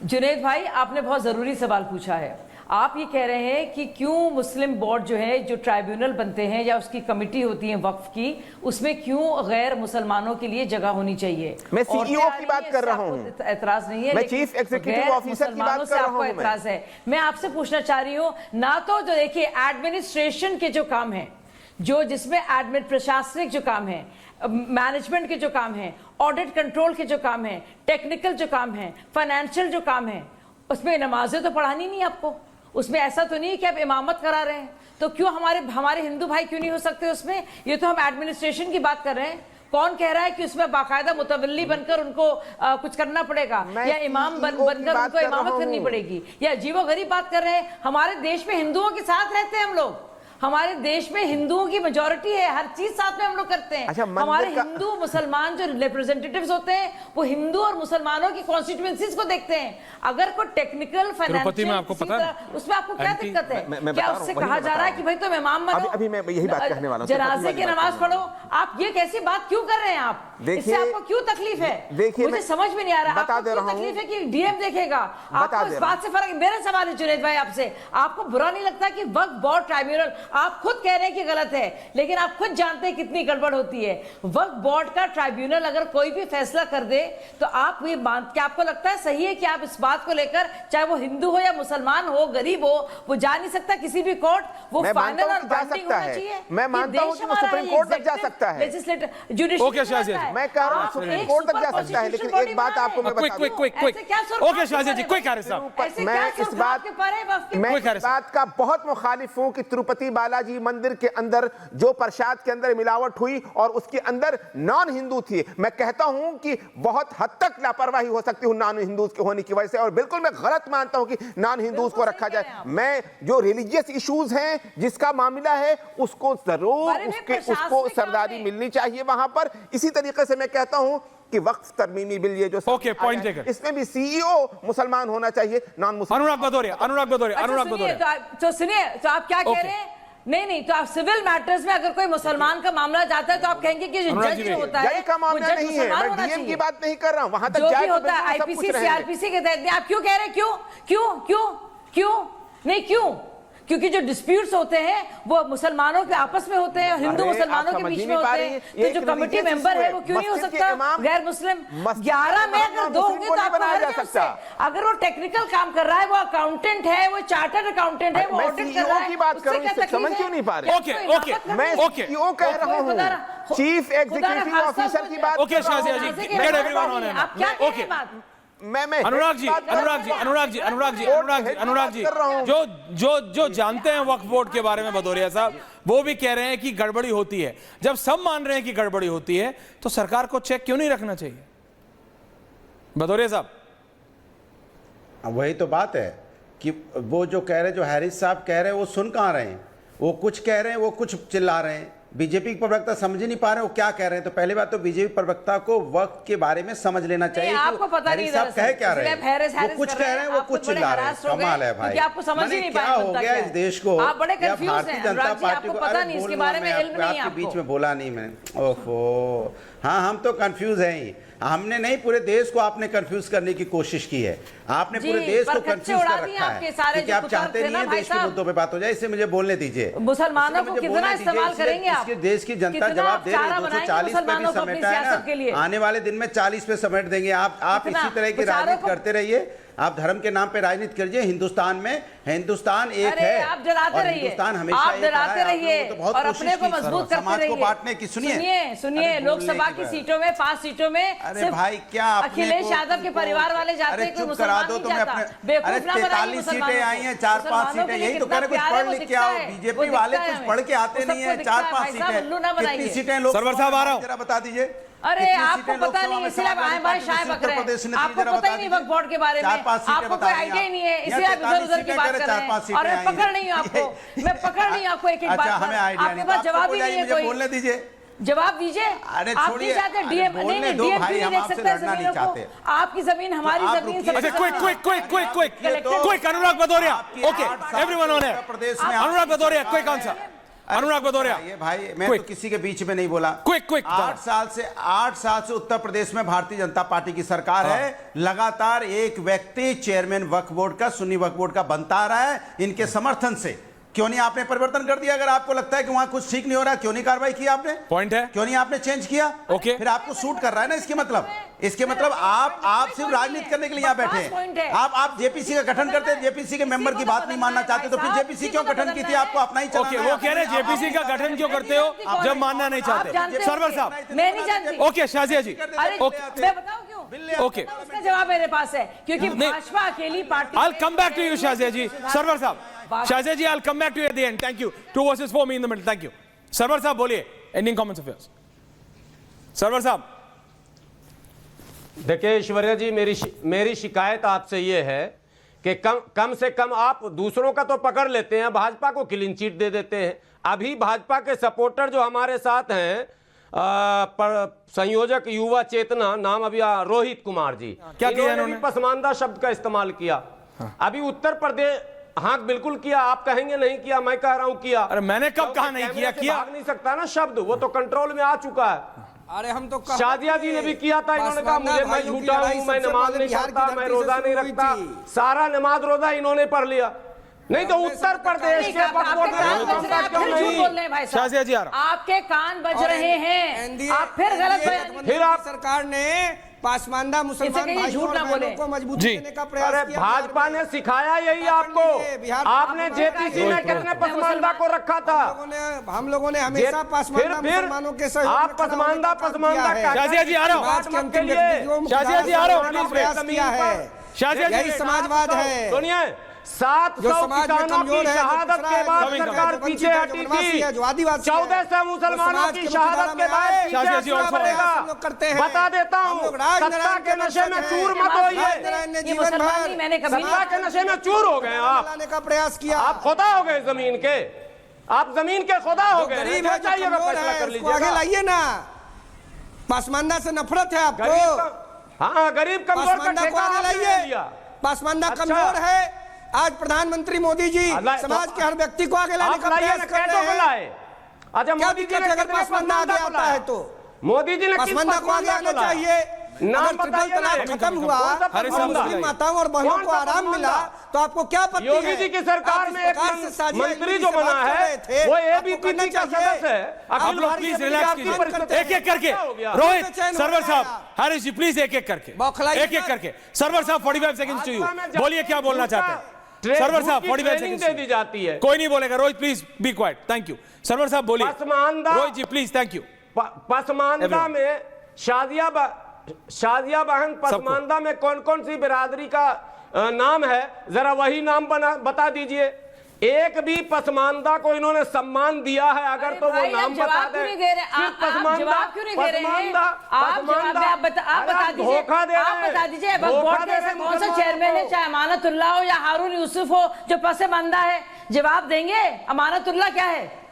जुनैद भाई, आपने बहुत ज़रूरी सवाल पूछा है। आप ये कह रहे हैं कि क्यों मुस्लिम बोर्ड जो है, जो ट्राइब्यूनल बनते हैं या उसकी कमेटी होती है वक्फ की, उसमें क्यों गैर मुसलमानों के लिए जगह होनी चाहिए? मैं सीईओ की बात कर रहा हूं, एतराज नहीं है, मैं चीफ एग्जीक्यूटिव ऑफिसर की बात कर रहा हूं। एतराज है। मैं आपसे पूछना चाह रही हूँ, ना तो जो देखिए एडमिनिस्ट्रेशन के जो काम है, जो जिसमें प्रशासनिक जो काम है, मैनेजमेंट के जो काम है, ऑडिट कंट्रोल के जो काम है, टेक्निकल जो काम है, फाइनेंशियल जो काम है, उसमें नमाजें तो पढ़ानी नहीं आपको। उसमें ऐसा तो नहीं है कि आप इमामत करा रहे हैं, तो क्यों हमारे हिंदू भाई क्यों नहीं हो सकते उसमें? ये तो हम एडमिनिस्ट्रेशन की बात कर रहे हैं। कौन कह रहा है कि उसमें बाकायदा मुतवल्ली बनकर उनको कुछ करना पड़ेगा, या इमाम बनकर उनको इमामत करनी पड़ेगी, या अजीबोगरीब बात कर रहे हैं? हमारे देश में हिंदुओं के साथ रहते हैं हम लोग, हमारे देश में हिंदुओं की मेजॉरिटी है, हर चीज साथ में हम लोग करते हैं। हमारे हिंदू मुसलमान जो रिप्रेजेंटेटिव्स होते हैं वो हिंदू और मुसलमानों की कॉन्स्टिट्यूएंसीज को देखते हैं। अगर कोई टेक्निकल फाइनेंशियल आपको पता है उसमें आपको क्या दिक्कत है? क्या उससे कहा जा रहा है कि भाई तुम इमाम बनो, अभी मैं यही बात कहने वाला हूं, जनाजे की नमाज पढ़ो? आप ये कैसी बात क्यों कर रहे हैं? आप इससे आपको क्यों तकलीफ है? देखिए, मुझे समझ में नहीं आ रहा आपको क्यों तकलीफ है कि डीएम देखेगा? आपको इस बात से फर्क? मेरा सवाल है जुनैद भाई आपसे, आपको बुरा नहीं लगता कि वक्फ बोर्ड ट्राइब्यूनल, आप खुद कह रहे हैं कि गलत है, लेकिन आप खुद जानते हैं कितनी गड़बड़ होती है। वक्फ बोर्ड का ट्राइब्यूनल अगर कोई भी फैसला कर दे तो आप ये मान के, आपको लगता है सही है कि आप इस बात को लेकर, चाहे वो हिंदू हो या मुसलमान हो, गरीब हो, वो जा नहीं सकता किसी भी कोर्ट? वो फाइनल और बाइंडिंग होना चाहिए। मैं मानता हूं कि वो सुप्रीम कोर्ट तक जा सकता है, लेजिस्लेटिव जुडिशियल, ओके शाहजी, मैं कह रहा हूं सुप्रीम कोर्ट तक जा सकता है, लेकिन एक बात आपको मैं बता दूं। ओके शाहजी जी, कोई कार्य साहब, मैं इस बात का बहुत मुखालिफ हूं कि तिरुपति बालाजी मंदिर के अंदर जो प्रसाद के अंदर मिलावट हुई और उसके अंदर नॉन हिंदू थी। मैं कहता हूं कि बहुत हद तक लापरवाही हो सकती है नॉन हिंदूज के होने की वजह से, और बिल्कुल मैं गलत मानता हूं कि नॉन हिंदूज को रखा जाए। मैं जो रिलीजियस इश्यूज हैं, जिसका मामला है, उसको जरूर उसको सरदारी मिलनी चाहिए वहां पर। इसी तरीके से मैं कहता हूं कि वक्फ तरमीमी बिल ये जो पॉइंट टेकन, इसमें भी सीईओ मुसलमान होना चाहिए, नॉन मुसलमान। अनुराग भदौरिया तो सुनिए, तो आप क्या कह रहे हैं? नहीं, तो आप सिविल मैटर्स में अगर कोई मुसलमान का मामला जाता है तो आप कहेंगे कि जो जज होता है का मामला नहीं है, मैं डीएम की बात नहीं कर रहा हूं, वहां तक जो भी होता है आईपीसी सीआरपीसी के तहत। आप क्यों कह रहे हैं? क्यों नहीं? क्योंकि जो डिस्प्यूट्स होते हैं वो मुसलमानों के आपस में होते हैं और हिंदू मुसलमानों के बीच में होते हैं, तो जो कमेटी मेंबर है वो क्यों नहीं हो सकता गैर मुस्लिम? 11 में अगर 2 होंगे तो आपको हर सकता। अगर वो टेक्निकल काम कर रहा है, वो अकाउंटेंट है, वो चार्टर्ड अकाउंटेंट है, वो ऑडिट कर रहा है, की बात करूं, समझ क्यों नहीं पा रहे? ओके, क्यों कह रहा हूं, चीफ एग्जीक्यूटिव ऑफिसर की बात। Okay Shahji ji, get everyone on है। आप क्या कह रहे हैं बात? मैं अनुराग जी, जो जानते हैं वक्फ बोर्ड के बारे में भदौरिया साहब, वो भी कह रहे हैं कि गड़बड़ी होती है। जब सब मान रहे हैं कि गड़बड़ी होती है तो सरकार को चेक क्यों नहीं रखना चाहिए? भदौरिया साहब, वही तो बात है कि वो जो कह रहे, जो हैरिस साहब कह रहे हैं, वो सुन कहाँ रहे हैं? वो कुछ कह रहे हैं, वो कुछ चिल्ला रहे हैं। बीजेपी के प्रवक्ता समझ ही नहीं पा रहे वो क्या कह रहे हैं। तो पहली बात तो बीजेपी प्रवक्ता को वक्त के बारे में समझ लेना चाहिए। आपको पता नहीं साहब कह क्या रहे हैं? वो कुछ कह रहे हैं, वो कुछ चिल्ला रहे हैं। कमाल है भाई, आपको समझ ही नहीं क्या हो गया इस देश को? आप बड़े कंफ्यूज हैं। भारतीय जनता पार्टी को पता नहीं, इसके बारे में इल्म नहीं है आपके बीच में बोला नहीं मैं। ओहो, हाँ, हम तो कंफ्यूज हैं ही। हमने नहीं, पूरे देश को आपने कंफ्यूज करने की कोशिश की है। आपने पूरे देश को कंफ्यूज कर रखा है क्योंकि आप चाहते नहीं है देश के मुद्दों पे बात हो जाए। इससे मुझे बोलने दीजिए। मुसलमानों को कितना इस्तेमाल करेंगे आप? देश की जनता जवाब दे रही है। 240 पे भी समेटा है ना, आने वाले दिन में 40 पे समेट देंगे। आप इसी तरह की राजनीति करते रहिए। आप धर्म के नाम पे राजनीति करिए। हिंदुस्तान में हिंदुस्तान एक है, आप डराते रहिए, हिंदुस्तान हमेशा आप डराते रहिए और अपने को मजबूत करते समाज को बांटने की। सुनिए, लोकसभा की सीटों में 5 सीटों में अरे भाई क्या अखिलेश यादव के परिवार वाले जाते हैं, कोई मुसलमान नहीं जाता। अरे 43 सीटें आई हैं, 4-5 सीटें, यही तो कह रहे कुछ पढ़ लिख के आओ। बीजेपी वाले कुछ पढ़ के आते नहीं है। 4-5 सीटें, कितनी सीटें लोग जरा बता दीजिए। अरे आपको पता नहीं, इसलिए आप आए भाई शाय बक रहे हैं। आपको पता ही नहीं वक्फ बोर्ड के बारे में, आपको कोई आइडिया ही नहीं है, इसलिए आप इधर-उधर की बात कर रहे हैं। और मैं पकड़ नहीं हूं आपको, मैं पकड़ नहीं आपको एक-एक बात पर। आपके पास जवाब ही नहीं है कोई। बोलने दीजिए, जवाब दीजिए। आप नहीं चाहते डीएम, नहीं डीएम नहीं देख सकते जमीनों को। आपकी जमीन हमारी जमीन सबसे। Quick Anurag Bhadauria. Okay, everyone on है। अनुराग भदौरिया, क्विक आंसर। अनुराग भदौरिया, ये भाई मैं Quick. तो किसी के बीच में नहीं बोला। Quick. 8 साल से उत्तर प्रदेश में भारतीय जनता पार्टी की सरकार है। लगातार एक व्यक्ति चेयरमैन वक्फ बोर्ड का, सुन्नी वक्फ बोर्ड का बनता आ रहा है इनके समर्थन से। क्यों नहीं आपने परिवर्तन कर दिया? अगर आपको लगता है कि वहां कुछ ठीक नहीं हो रहा, क्यों नहीं कार्रवाई की आपने? पॉइंट है, क्यों नहीं आपने चेंज किया? ओके। फिर आपको सूट कर रहा है ना, इसके मतलब आप सिर्फ राजनीति करने के लिए यहाँ बैठे हैं। आप जेपीसी का गठन करते हैं, जेपीसी के मेंबर की बात नहीं मानना चाहते, तो फिर जेपीसी क्यों गठन की थी? आपको अपना ही चलाना ओके, है। वो कह रहे हैं जेपीसी का गठन क्यों करते हो जब मानना नहीं चाहते? सरवर साहब, मैं नहीं जानती। ओके शाजिया जी, अरे ओके मैं बताऊं क्यों? ओके, उसका जवाब मेरे पास है, क्योंकि नहीं। भाजपा अकेली party. I'll come back to you, Shazia ji. Sarwar साहब, Shazia ji, I'll come back to you at the end. Thank you. 2 versus 4 me in the middle. Thank you. Sarwar साहब बोलिए, ending comments of yours. Sarwar साहब, देखिए ऐश्वर्या जी, मेरी शिकायत आपसे ये है कि कम से कम आप दूसरों का तो पकड़ लेते हैं, भाजपा को क्लीन चिट दे देते हैं। अभी भाजपा के सपोर्टर जो हमारे साथ हैं, संयोजक युवा चेतना, नाम अभी रोहित कुमार जी, क्या किया इन्होंने भी पसमानदा शब्द का इस्तेमाल किया। अभी उत्तर प्रदेश, हाँ बिल्कुल किया। आप कहेंगे नहीं किया, मैं कह रहा हूं किया। अरे मैंने कब कहा नहीं किया? किया भाग नहीं सकता ना शब्द, वो तो कंट्रोल में आ चुका है। अरे हम तो शादिया जी ने भी किया था, इन्होंने कहा मुझे मैं झूठा हूं, मैं नमाज नहीं पढ़ता, मैं रोजा नहीं रखता, सारा नमाज रोजा इन्होंने पढ़ लिया। नहीं तो उत्तर प्रदेश के वक्फ बोर्ड में शाजिया जी आ रहा, आपके कान बज रहे हैं, आप फिर गलत बयान। फिर आप सरकार ने पासमानदा मुसलमान भाइयों झूठ ना और बोले। बहनों को मजबूती देने का प्रयास अरे किया। भाजपा ने सिखाया यही आपको। आपने जेपीसी में कितने पसमानदा को रखा था? हम लोगों ने हमेशा पासमानदा मुसलमानों के सहयोग में आप पसमानदा शाजिया जी आ रहा हूं, शाजिया जी आ रहा हूं, प्रयास किया है। शाजिया यही जी समाजवाद है। सुनिए, 700 किसानों की शहादत के बाद सरकार पीछे हटी थी। 1400 मुसलमानों की शहादत के बाद पीछे बता देता हूँ, सत्ता के नशे में चूर मत होइए। जीवन भर मैंने कभी सत्ता के नशे में चूर हो गए आप। लाने का प्रयास किया। आप खुदा हो गए जमीन के, आप जमीन के खुदा हो गए। गरीब है, जो कमजोर है, उसको आगे लाइए ना। पासमानदा से नफरत है आपको। हाँ, गरीब कमजोर का पासमानदा को ठेका आगे आपने ले लाइए। लिया। पासमानदा अच्छा। कमजोर है। आज प्रधानमंत्री मोदी जी समाज के हर व्यक्ति को आगे लाने का प्रयास कर रहे हैं। अच्छा, क्या मोदी जी दिक्कत ने है अगर कितने पासमानदा आगे आता है तो? मोदी जी ने किस पासमानदा को आगे आना चाहिए। नाम अगर ट्रिपल तलाक खत्म हुआ और मुस्लिम माताओं और बहनों को आराम मिला तो आपको क्या पता? योगी जी की सरकार में एक मंत्री जो बना है वो एबीवीपी का सदस्य है। आप लोग प्लीज रिलैक्स कीजिए, एक एक करके। रोहित, सरवर साहब, हरीश जी प्लीज एक एक करके, एक एक करके। सरवर साहब 45 सेकंड्स टू यू, बोलिए क्या बोलना चाहते हैं। सरवर साहब 45 सेकंड्स दे दी जाती है। कोई नहीं बोलेगा। Rohit please be quiet, thank you. Sarwar साहब बोलिए। Rohit ji please, thank you. Pasmanda में शादिया बहन पसमानदा में कौन कौन सी बिरादरी का नाम है, जरा वही नाम बता दीजिए। एक भी पसमानदा को इन्होंने सम्मान दिया है अगर तो वो नाम बता दें। जवाब क्यों नहीं दे रहे? आप जवाब क्यों नहीं दे रहे हैं? आप बता दीजिए, धोखा दे रहे हैं। आप बता दीजिए वक्फ बोर्ड के ऐसा कौन सा चेयरमैन है, चाहे अमानतुल्लाह हो या हारून यूसुफ हो, जो पसमानदा है? जवाब देंगे? अमानतुल्लाह क्या है?